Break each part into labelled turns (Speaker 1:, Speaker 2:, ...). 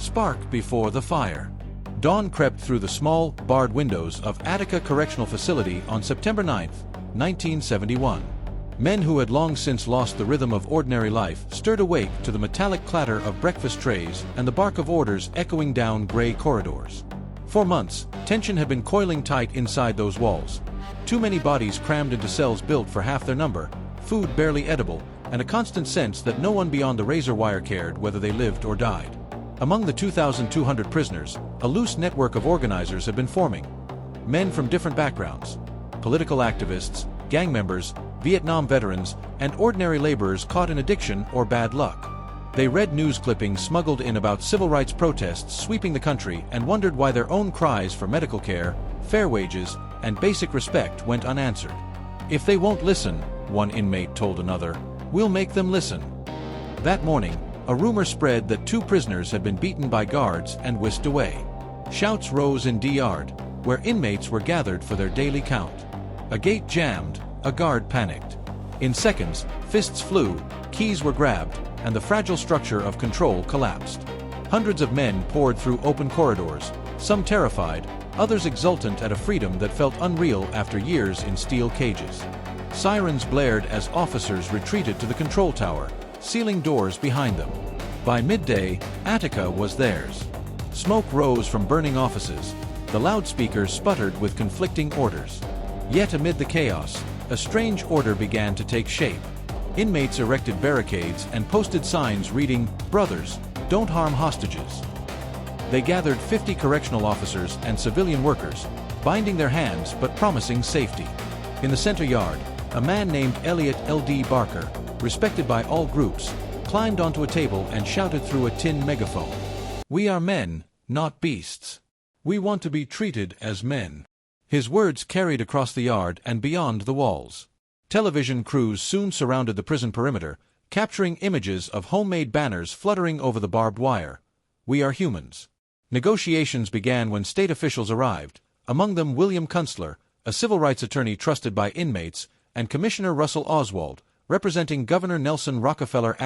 Speaker 1: Spark before the fire. Dawn crept through the small, barred windows of Attica Correctional Facility on September 9, 1971. Men who had long since lost the rhythm of ordinary life stirred awake to the metallic clatter of breakfast trays and the bark of orders echoing down gray corridors. For months, tension had been coiling tight inside those walls. Too many bodies crammed into cells built for half their number, food barely edible, and a constant sense that no one beyond the razor wire cared whether they lived or died. Among the 2,200 prisoners, a loose network of organizers had been forming. Men from different backgrounds: political activists, gang members, Vietnam veterans, and ordinary laborers caught in addiction or bad luck. They read news clippings smuggled in about civil rights protests sweeping the country and wondered why their own cries for medical care, fair wages, and basic respect went unanswered. "If they won't listen," one inmate told another, "we'll make them listen." That morning, a rumor spread that 2 prisoners had been beaten by guards and whisked away. Shouts rose in D-Yard, where inmates were gathered for their daily count. A gate jammed, a guard panicked. In seconds, fists flew, keys were grabbed, and the fragile structure of control collapsed. Hundreds of men poured through open corridors, some terrified, others exultant at a freedom that felt unreal after years in steel cages. Sirens blared as officers retreated to the control tower, sealing doors behind them. By midday, Attica was theirs. Smoke rose from burning offices. The loudspeakers sputtered with conflicting orders. Yet amid the chaos, a strange order began to take shape. Inmates erected barricades and posted signs reading, "Brothers, don't harm hostages." They gathered 50 correctional officers and civilian workers, binding their hands but promising safety. In the center yard, a man named Elliot L.D. Barker, respected by all groups, climbed onto a table and shouted through a tin megaphone, "We are men, not beasts. We want to be treated as men." His words carried across the yard and beyond the walls. Television crews soon surrounded the prison perimeter, capturing images of homemade banners fluttering over the barbed wire. "We are humans." Negotiations began when state officials arrived, among them William Kunstler, a civil rights attorney trusted by inmates, and Commissioner Russell Oswald, representing Governor Nelson Rockefeller ******.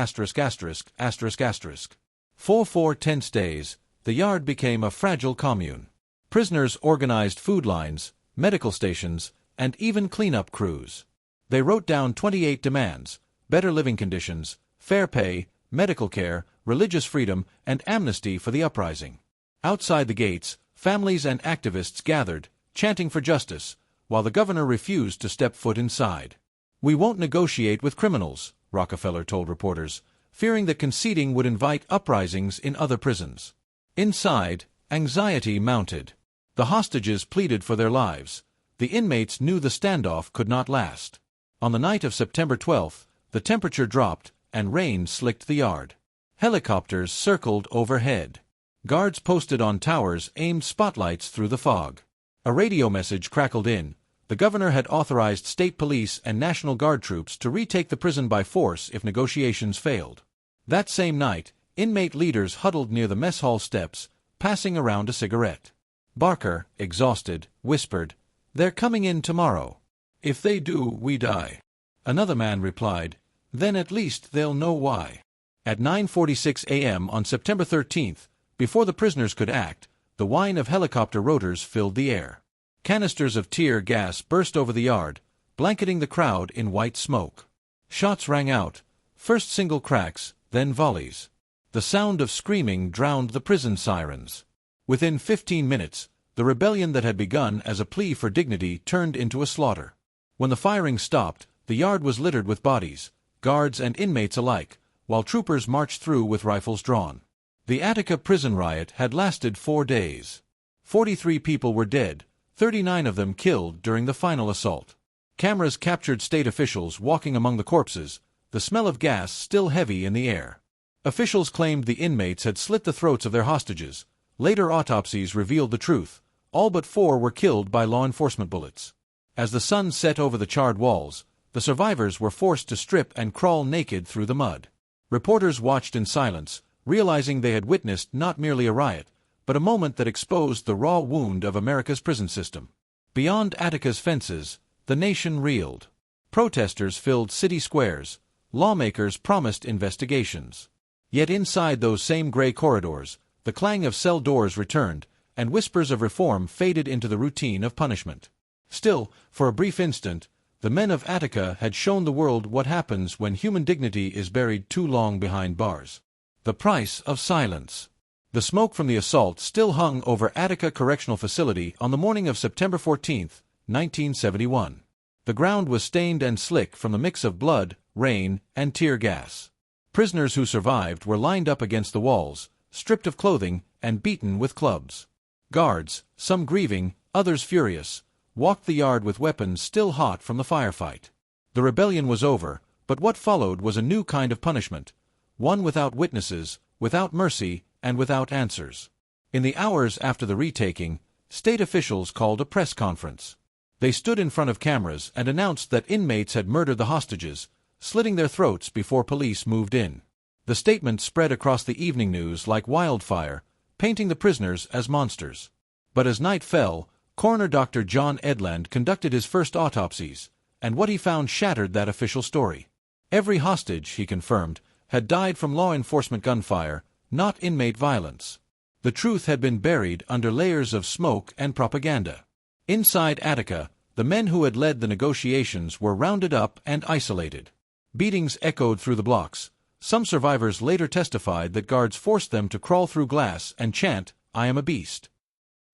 Speaker 1: For 4 tense days, the yard became a fragile commune. Prisoners organized food lines, medical stations, and even cleanup crews. They wrote down 28 demands: better living conditions, fair pay, medical care, religious freedom, and amnesty for the uprising. Outside the gates, families and activists gathered, chanting for justice, while the governor refused to step foot inside. "We won't negotiate with criminals," Rockefeller told reporters, fearing that conceding would invite uprisings in other prisons. Inside, anxiety mounted. The hostages pleaded for their lives. The inmates knew the standoff could not last. On the night of September 12, the temperature dropped, and rain slicked the yard. Helicopters circled overhead. Guards posted on towers aimed spotlights through the fog. A radio message crackled in. The governor had authorized state police and National Guard troops to retake the prison by force if negotiations failed. That same night, inmate leaders huddled near the mess hall steps, passing around a cigarette. Barker, exhausted, whispered, "They're coming in tomorrow. If they do, we die." Another man replied, "Then at least they'll know why." At 9:46 a.m. on September 13, before the prisoners could act, the whine of helicopter rotors filled the air. Canisters of tear gas burst over the yard, blanketing the crowd in white smoke. Shots rang out, first single cracks, then volleys. The sound of screaming drowned the prison sirens. Within 15 minutes, the rebellion that had begun as a plea for dignity turned into a slaughter. When the firing stopped, the yard was littered with bodies, guards and inmates alike, while troopers marched through with rifles drawn. The Attica Prison Riot had lasted 4 days. 43 people were dead, 39 of them killed during the final assault. Cameras captured state officials walking among the corpses, the smell of gas still heavy in the air. Officials claimed the inmates had slit the throats of their hostages. Later autopsies revealed the truth. All but 4 were killed by law enforcement bullets. As the sun set over the charred walls, the survivors were forced to strip and crawl naked through the mud. Reporters watched in silence, realizing they had witnessed not merely a riot, but a moment that exposed the raw wound of America's prison system. Beyond Attica's fences, the nation reeled. Protesters filled city squares. Lawmakers promised investigations. Yet inside those same gray corridors, The clang of cell doors returned, and whispers of reform faded into the routine of punishment. Still, for a brief instant, the men of Attica had shown the world what happens when human dignity is buried too long behind bars. The price of silence. The smoke from the assault still hung over Attica Correctional Facility on the morning of September 14, 1971. The ground was stained and slick from the mix of blood, rain, and tear gas. Prisoners who survived were lined up against the walls, stripped of clothing, and beaten with clubs. Guards, some grieving, others furious, walked the yard with weapons still hot from the firefight. The rebellion was over, but what followed was a new kind of punishment, one without witnesses, without mercy, and without answers. In the hours after the retaking, state officials called a press conference. They stood in front of cameras and announced that inmates had murdered the hostages, slitting their throats before police moved in. The statement spread across the evening news like wildfire, painting the prisoners as monsters. But as night fell, Coroner Dr. John Edland conducted his first autopsies, and what he found shattered that official story. Every hostage, he confirmed, had died from law enforcement gunfire, not inmate violence. The truth had been buried under layers of smoke and propaganda. Inside Attica, the men who had led the negotiations were rounded up and isolated. Beatings echoed through the blocks. Some survivors later testified that guards forced them to crawl through glass and chant, "I am a beast."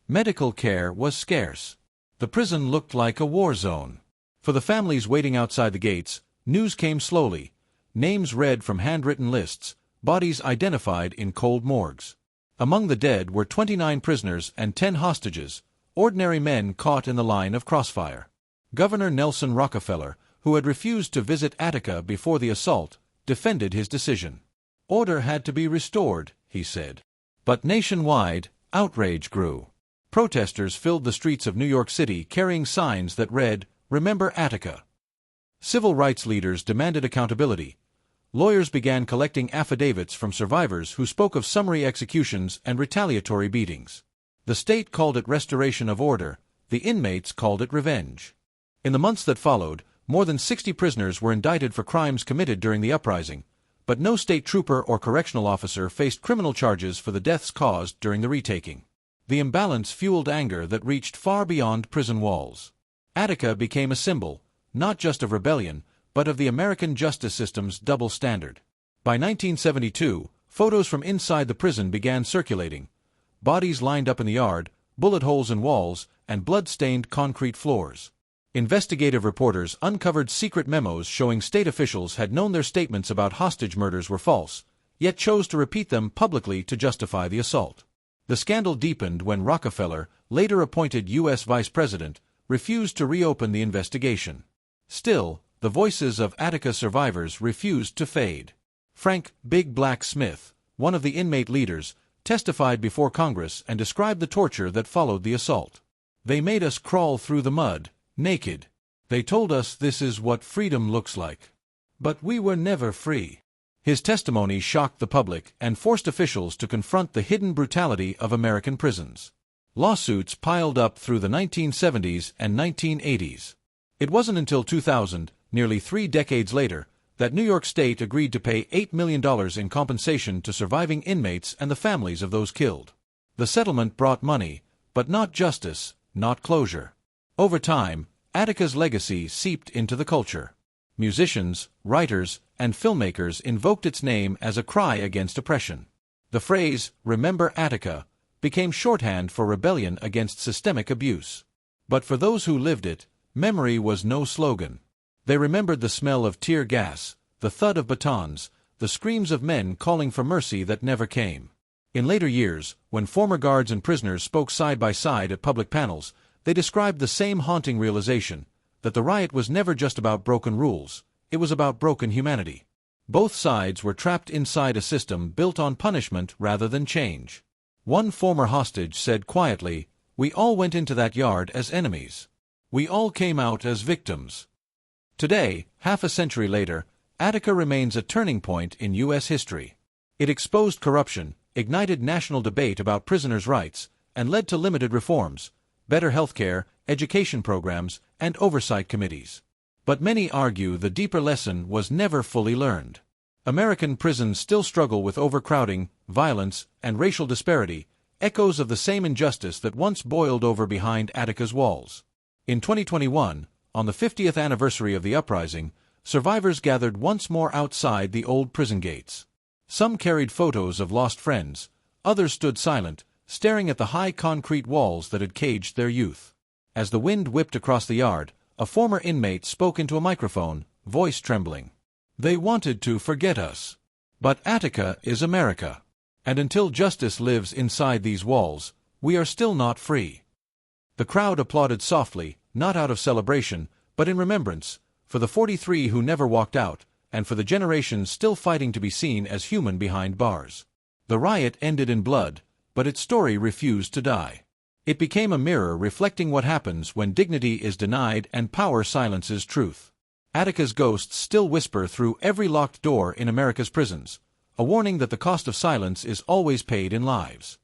Speaker 1: Medical care was scarce. The prison looked like a war zone. For the families waiting outside the gates, news came slowly, names read from handwritten lists, bodies identified in cold morgues. Among the dead were 29 prisoners and 10 hostages, ordinary men caught in the line of crossfire. Governor Nelson Rockefeller, who had refused to visit Attica before the assault, defended his decision. Order had to be restored, he said. But nationwide, outrage grew. Protesters filled the streets of New York City carrying signs that read, "Remember Attica." Civil rights leaders demanded accountability. Lawyers began collecting affidavits from survivors who spoke of summary executions and retaliatory beatings. The state called it restoration of order, the inmates called it revenge. In the months that followed, more than 60 prisoners were indicted for crimes committed during the uprising, but no state trooper or correctional officer faced criminal charges for the deaths caused during the retaking. The imbalance fueled anger that reached far beyond prison walls. Attica became a symbol, not just of rebellion, but of the American justice system's double standard. By 1972, photos from inside the prison began circulating. Bodies lined up in the yard, bullet holes in walls, and blood-stained concrete floors. Investigative reporters uncovered secret memos showing state officials had known their statements about hostage murders were false, yet chose to repeat them publicly to justify the assault. The scandal deepened when Rockefeller, later appointed U.S. Vice President, refused to reopen the investigation. Still, the voices of Attica survivors refused to fade. Frank "Big Black" Smith, one of the inmate leaders, testified before Congress and described the torture that followed the assault. "They made us crawl through the mud, naked. They told us this is what freedom looks like. But we were never free." His testimony shocked the public and forced officials to confront the hidden brutality of American prisons. Lawsuits piled up through the 1970s and 1980s. It wasn't until 2000, nearly 3 decades later, that New York State agreed to pay $8 million in compensation to surviving inmates and the families of those killed. The settlement brought money, but not justice, not closure. Over time, Attica's legacy seeped into the culture. Musicians, writers, and filmmakers invoked its name as a cry against oppression. The phrase, "Remember Attica," became shorthand for rebellion against systemic abuse. But for those who lived it, memory was no slogan. They remembered the smell of tear gas, the thud of batons, the screams of men calling for mercy that never came. In later years, when former guards and prisoners spoke side by side at public panels, they described the same haunting realization, that the riot was never just about broken rules, it was about broken humanity. Both sides were trapped inside a system built on punishment rather than change. One former hostage said quietly, "We all went into that yard as enemies. We all came out as victims." Today, half a century later, Attica remains a turning point in U.S. history. It exposed corruption, ignited national debate about prisoners' rights, and led to limited reforms, better health care, education programs, and oversight committees. But many argue the deeper lesson was never fully learned. American prisons still struggle with overcrowding, violence, and racial disparity, echoes of the same injustice that once boiled over behind Attica's walls. In 2021, on the 50th anniversary of the uprising, survivors gathered once more outside the old prison gates. Some carried photos of lost friends, others stood silent, staring at the high concrete walls that had caged their youth. As the wind whipped across the yard, a former inmate spoke into a microphone, voice trembling. "They wanted to forget us. But Attica is America. And until justice lives inside these walls, we are still not free." The crowd applauded softly, not out of celebration, but in remembrance, for the 43 who never walked out, and for the generations still fighting to be seen as human behind bars. The riot ended in blood, but its story refused to die. It became a mirror reflecting what happens when dignity is denied and power silences truth. Attica's ghosts still whisper through every locked door in America's prisons, a warning that the cost of silence is always paid in lives.